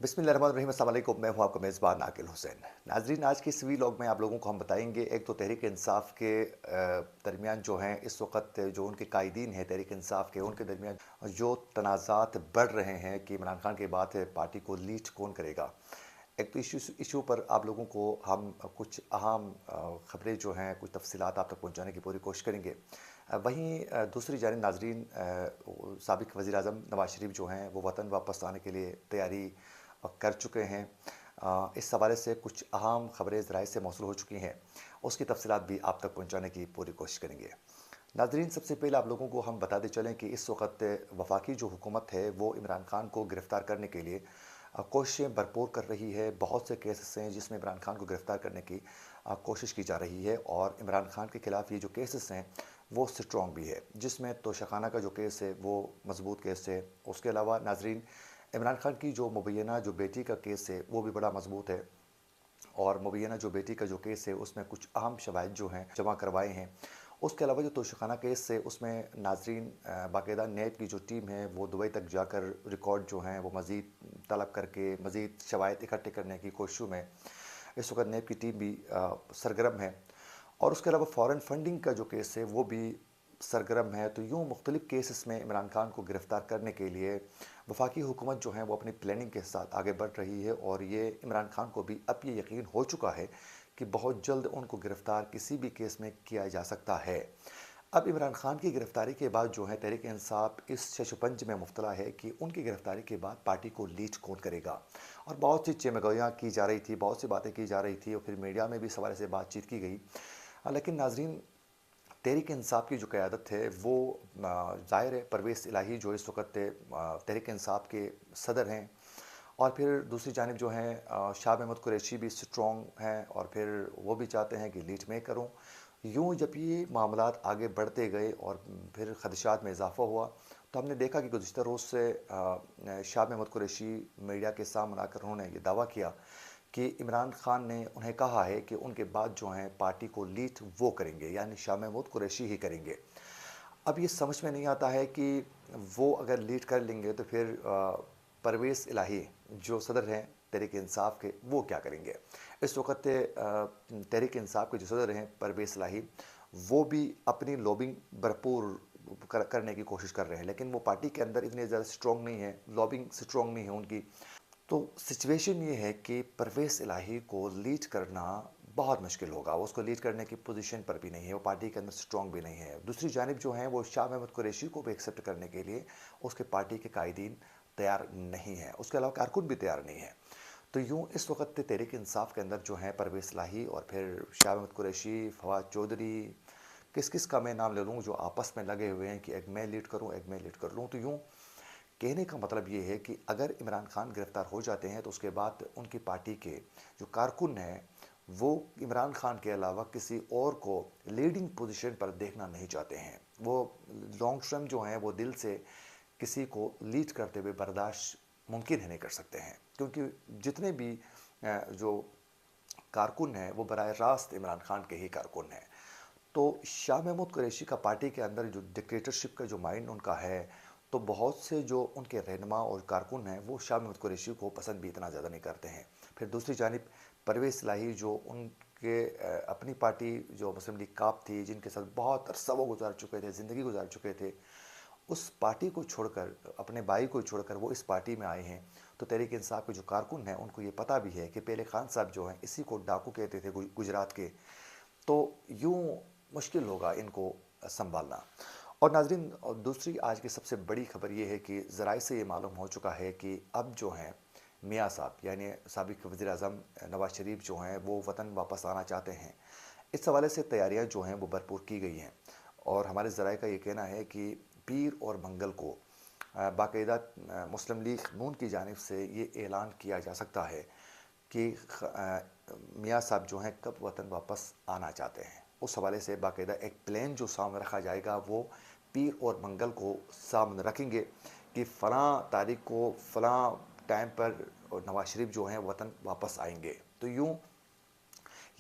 बिस्मिल्लाहिर्रहमानिर्रहीम। अस्सलाम वालेकुम। मैं हूं आपका मेज़बान आकिल हुसैन। नाज़रीन, आज की इस व्लॉग में आप लोगों को हम बताएंगे एक तो तहरीक इंसाफ के दरमियान जो हैं इस वक्त जो उनके कायदीन हैं तहरीक इंसाफ के, उनके दरमियान जो तनाज़ात बढ़ रहे हैं कि इमरान खान के बाद पार्टी को लीड कौन करेगा। एक तो इशू पर आप लोगों को हम कुछ अहम ख़बरें जो हैं, कुछ तफसीलात आप तक पहुँचाने की पूरी कोशिश करेंगे। वहीं दूसरी जानिब नाज़रीन, साबिक़ वज़ीर-ए-आज़म नवाज़ शरीफ जो हैं वो वतन वापस आने के लिए तैयारी कर चुके हैं। इस हवाले से कुछ अहम ख़बरें ज़राए से मौसूल हो चुकी हैं, उसकी तफसीलात भी आप तक पहुँचाने की पूरी कोशिश करेंगे। नाज़रीन, सबसे पहले आप लोगों को हम बताते चलें कि इस वक्त वफाकी जो हुकूमत है वो इमरान खान को गिरफ़्तार करने के लिए कोशिशें भरपूर कर रही है। बहुत से केसेस हैं जिसमें इमरान खान को गिरफ़्तार करने की कोशिश की जा रही है, और इमरान खान के ख़िलाफ़ ये जो केसेस हैं वो स्ट्रॉन्ग भी है, जिसमें तोशाखाना का जो केस है वो मज़बूत केस है। उसके अलावा नाज़रीन, इमरान खान की जो मुबैना जो बेटी का केस है वो भी बड़ा मज़बूत है, और मुबैना जो बेटी का जो केस है उसमें कुछ अहम शवाहिद जो हैं जमा करवाए हैं। उसके अलावा जो तोशाखाना केस है उसमें नाज़रीन, बाकायदा नेब की जो टीम है वो दुबई तक जाकर रिकॉर्ड जो हैं वो मज़ीद तलब करके मज़ीद शवाहिद इकट्ठे करने की कोशिशों में इस वक्त नेब की टीम भी सरगर्म है। और उसके अलावा फ़ॉरेन फंडिंग का जो केस है वो भी सरगर्म है। तो यूँ मुख्तलिफ़ केसेस में इमरान खान को गिरफ़्तार करने के लिए वफाकी हुकूमत जो है वो अपनी प्लानिंग के साथ आगे बढ़ रही है, और ये इमरान खान को भी अब ये यकीन हो चुका है कि बहुत जल्द उनको गिरफ़्तार किसी भी केस में किया जा सकता है। अब इमरान खान की गिरफ़्तारी के बाद जो है तहरीक इंसाफ इस शशपंज में मुब्तला है कि उनकी गिरफ़्तारी के बाद पार्टी को लीड कौन करेगा। और बहुत सी चमगोयाँ की जा रही थी, बहुत सी बातें की जा रही थी, और फिर मीडिया में भी इस हवाले से बातचीत की गई। लेकिन नाज़रीन, तहरीक इंसाफ की जो क़यादत है वो ज़ाहिर है परवेज़ इलाही जो इस वक्त तहरीक इंसाफ के सदर हैं, और फिर दूसरी जानिब जो हैं शाह महमूद कुरैशी भी स्ट्रॉन्ग हैं, और फिर वो भी चाहते हैं कि लीड मैं करूं। यूँ जब ये मामलात आगे बढ़ते गए और फिर खदशात में इजाफ़ा हुआ, तो हमने देखा कि गुज़िश्ता रोज़ से शाह महमूद कुरैशी मीडिया के सामने आकर उन्होंने ये दावा किया कि इमरान खान ने उन्हें कहा है कि उनके बाद जो हैं पार्टी को लीड वो करेंगे, यानी शाह महमूद कुरैशी ही करेंगे। अब ये समझ में नहीं आता है कि वो अगर लीड कर लेंगे तो फिर परवेज़ इलाही जो सदर हैं तहरीक इंसाफ के वो क्या करेंगे। इस वक्त तहरीक इंसाफ के जो सदर हैं परवेज़ इलाही, वो भी अपनी लॉबिंग भरपूर करने की कोशिश कर रहे हैं, लेकिन वो पार्टी के अंदर इतने ज़्यादा स्ट्रॉन्ग नहीं है, लॉबिंग स्ट्रॉन्ग नहीं है उनकी। तो सिचुएशन ये है कि परवेज़ इलाही को लीड करना बहुत मुश्किल होगा। वो उसको लीड करने की पोजीशन पर भी नहीं है, वो पार्टी के अंदर स्ट्रॉन्ग भी नहीं है। दूसरी जानिब जो हैं वो शाह महमूद कुरैशी को भी एक्सेप्ट करने के लिए उसके पार्टी के कायदीन तैयार नहीं हैं, उसके अलावा कारकुन भी तैयार नहीं है। तो यूँ इस वक्त तहरीक इंसाफ के अंदर जो हैं परवेज़ इलाही और फिर शाह महमूद कुरैशी, फवाद चौधरी, किस किस का मैं नाम ले लूँ जो आपस में लगे हुए हैं कि एक मैं लीड करूँ, एक मैं लीड कर लूँ। तो यूँ कहने का मतलब ये है कि अगर इमरान खान गिरफ़्तार हो जाते हैं तो उसके बाद उनकी पार्टी के जो कारकुन हैं वो इमरान खान के अलावा किसी और को लीडिंग पोजीशन पर देखना नहीं चाहते हैं। वो लॉन्ग टर्म जो हैं वो दिल से किसी को लीड करते हुए बर्दाश्त मुमकिन है नहीं कर सकते हैं, क्योंकि जितने भी जो कारकुन हैं वो बराह रास्त इमरान खान के ही कारकुन हैं। तो शाह महमूद कुरैशी का पार्टी के अंदर जो डिक्टेटरशिप का जो माइंड उनका है, तो बहुत से जो उनके रहनुमा और कारकुन हैं वो शाह महमूद कुरैशी को पसंद भी इतना ज़्यादा नहीं करते हैं। फिर दूसरी जानिब परवेज़ इलाही जो उनके अपनी पार्टी जो मुस्लिम लीग काप थी, जिनके साथ बहुत अरसा वो गुजार चुके थे, ज़िंदगी गुजार चुके थे, उस पार्टी को छोड़कर, अपने भाई को छोड़कर वो इस पार्टी में आए हैं। तो तहरीक इंसाफ के जो कारकुन हैं उनको ये पता भी है कि पहले खान साहब जो हैं इसी को डाकू कहते थे गुजरात के। तो यूँ मुश्किल होगा इनको संभालना। और नाज़रीन, और दूसरी आज की सबसे बड़ी खबर ये है कि ज़राए से ये मालूम हो चुका है कि अब जो हैं मियाँ साहब यानी साबिक़ वज़ीर-ए-आज़म नवाज़ शरीफ जो हैं वो वतन वापस आना चाहते हैं। इस हवाले से तैयारियां जो हैं वो भरपूर की गई हैं, और हमारे ज़राए का ये कहना है कि पीर और मंगल को बाकायदा मुस्लिम लीग नून की जानिब से ये ऐलान किया जा सकता है कि मियाँ साहब जो हैं कब वतन वापस आना चाहते हैं। उस हवाले से बाकायदा एक प्लान जो सामने रखा जाएगा वो पीर और मंगल को सामने रखेंगे कि फ़लाँ तारीख को फ़लाँ टाइम पर नवाज शरीफ जो हैं वतन वापस आएंगे। तो यूँ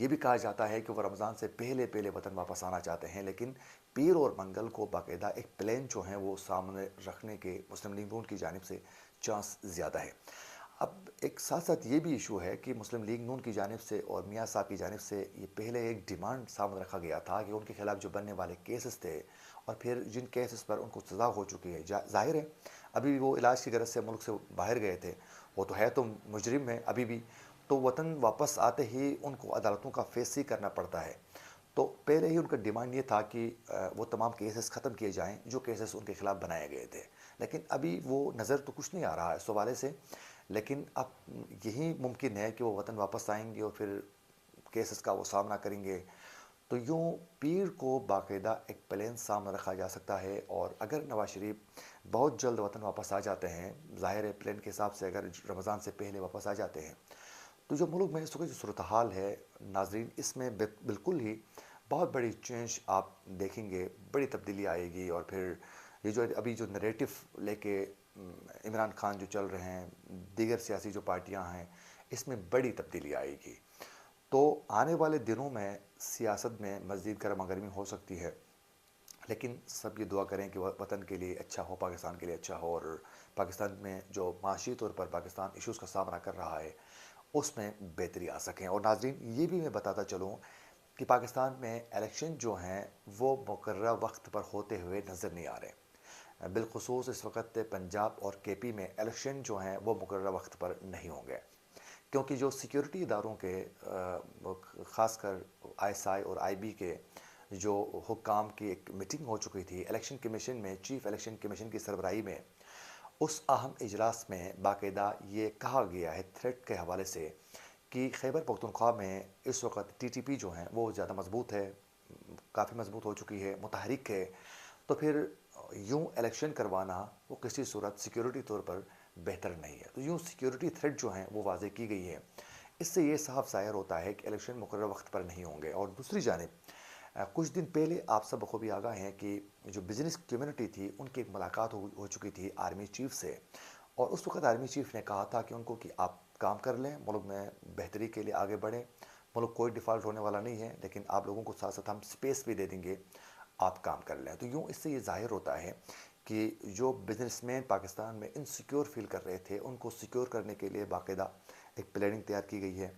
ये भी कहा जाता है कि वो रमज़ान से पहले पहले वतन वापस आना चाहते हैं, लेकिन पीर और मंगल को बाकायदा एक प्लान जो है वो सामने रखने के मुस्लिम लीग नून की जानिब से चांस ज़्यादा है। अब एक साथ-साथ ये भी इश्यू है कि मुस्लिम लीग नून की जानिब से और मियाँ साहब की जानिब से ये पहले एक डिमांड सामने रखा गया था कि उनके खिलाफ जो बनने वाले केसेस थे और फिर जिन केसेस पर उनको सज़ा हो चुकी है, ज़ाहिर है अभी भी वो इलाज की गरज से मुल्क से बाहर गए थे, वो तो है तो मुजरिम है अभी भी, तो वतन वापस आते ही उनको अदालतों का फेस ही करना पड़ता है। तो पहले ही उनका डिमांड ये था कि वो तमाम केसेस ख़त्म किए जाएँ जो केसेस उनके खिलाफ बनाए गए थे। लेकिन अभी वो नज़र तो कुछ नहीं आ रहा है इस हवाले से, लेकिन अब यही मुमकिन है कि वो वतन वापस आएँगे और फिर केसेस का वो सामना करेंगे। तो यूँ पीर को बाकायदा एक प्लान सामने रखा जा सकता है, और अगर नवाज़ शरीफ बहुत जल्द वतन वापस आ जाते हैं, ज़ाहिर है प्लान के हिसाब से अगर रमज़ान से पहले वापस आ जाते हैं, तो जो मुल्क में इस वक्त जो सूरत हाल है नाजरीन, इसमें बिल्कुल ही बहुत बड़ी चेंज आप देखेंगे, बड़ी तब्दीली आएगी। और फिर ये जो अभी जो नरेटिव लेके इमरान खान जो चल रहे हैं, दीगर सियासी जो पार्टियां हैं, इसमें बड़ी तब्दीली आएगी। तो आने वाले दिनों में सियासत में मज़ीद गर्मा गर्मी हो सकती है, लेकिन सब ये दुआ करें कि वतन के लिए अच्छा हो, पाकिस्तान के लिए अच्छा हो, और पाकिस्तान में जो माशी तौर पर पाकिस्तान इश्यूज़ का सामना कर रहा है उसमें बेहतरी आ सकें। और नाजरीन ये भी मैं बताता चलूँ कि पाकिस्तान में इलेक्शन जो हैं वो मुकर्रर वक्त पर होते हुए नज़र नहीं आ रहे। बिलखुसूस इस वक्त पंजाब और केपी में इलेक्शन जो हैं वो मुकर्रर वक्त पर नहीं होंगे, क्योंकि जो सिक्योरिटी इदारों के ख़ासकर आईएसआई और आईबी के जो हुक्काम की एक मीटिंग हो चुकी थी इलेक्शन कमीशन में, चीफ इलेक्शन कमीशन की सरबराही में, उस अहम इजलास में बाकायदा ये कहा गया है थ्रेट के हवाले से कि खैबर पख्तूनख्वा में इस वक्त टीटीपी जो है वो ज़्यादा मजबूत है, काफ़ी मजबूत हो चुकी है, मुतहरिक है। तो फिर यूं इलेक्शन करवाना वो किसी सूरत सिक्योरिटी तौर पर बेहतर नहीं है। तो यूं सिक्योरिटी थ्रेट जो हैं वो वाजे की गई है। इससे ये साफ ज़ाहिर होता है कि इलेक्शन मुकर्रर वक्त पर नहीं होंगे। और दूसरी जानिब कुछ दिन पहले आप सब बखूबी आगाह हैं कि जो बिज़नेस कम्युनिटी थी उनकी एक मुलाकात हो चुकी थी आर्मी चीफ से, और उस वक्त आर्मी चीफ ने कहा था कि उनको कि आप काम कर लें, मुल्क में बेहतरी के लिए आगे बढ़ें, मुल्क कोई डिफ़ॉल्ट होने वाला नहीं है, लेकिन आप लोगों को साथ साथ हम स्पेस भी दे देंगे, आप काम कर लें। तो यूँ इससे ये ज़ाहिर होता है कि जो बिजनेसमैन पाकिस्तान में इनसिक्योर फील कर रहे थे उनको सिक्योर करने के लिए बाकायदा एक प्लानिंग तैयार की गई है।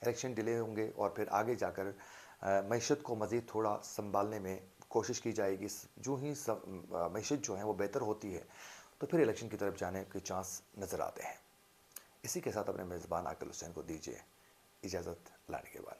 इलेक्शन डिले होंगे और फिर आगे जाकर मईशत को मज़ीद थोड़ा संभालने में कोशिश की जाएगी। जो ही मईशत जो है वो बेहतर होती है तो फिर इलेक्शन की तरफ जाने के चांस नज़र आते हैं। इसी के साथ अपने मेज़बान आकिल हुसैन को दीजिए इजाज़त, लाने के बाद।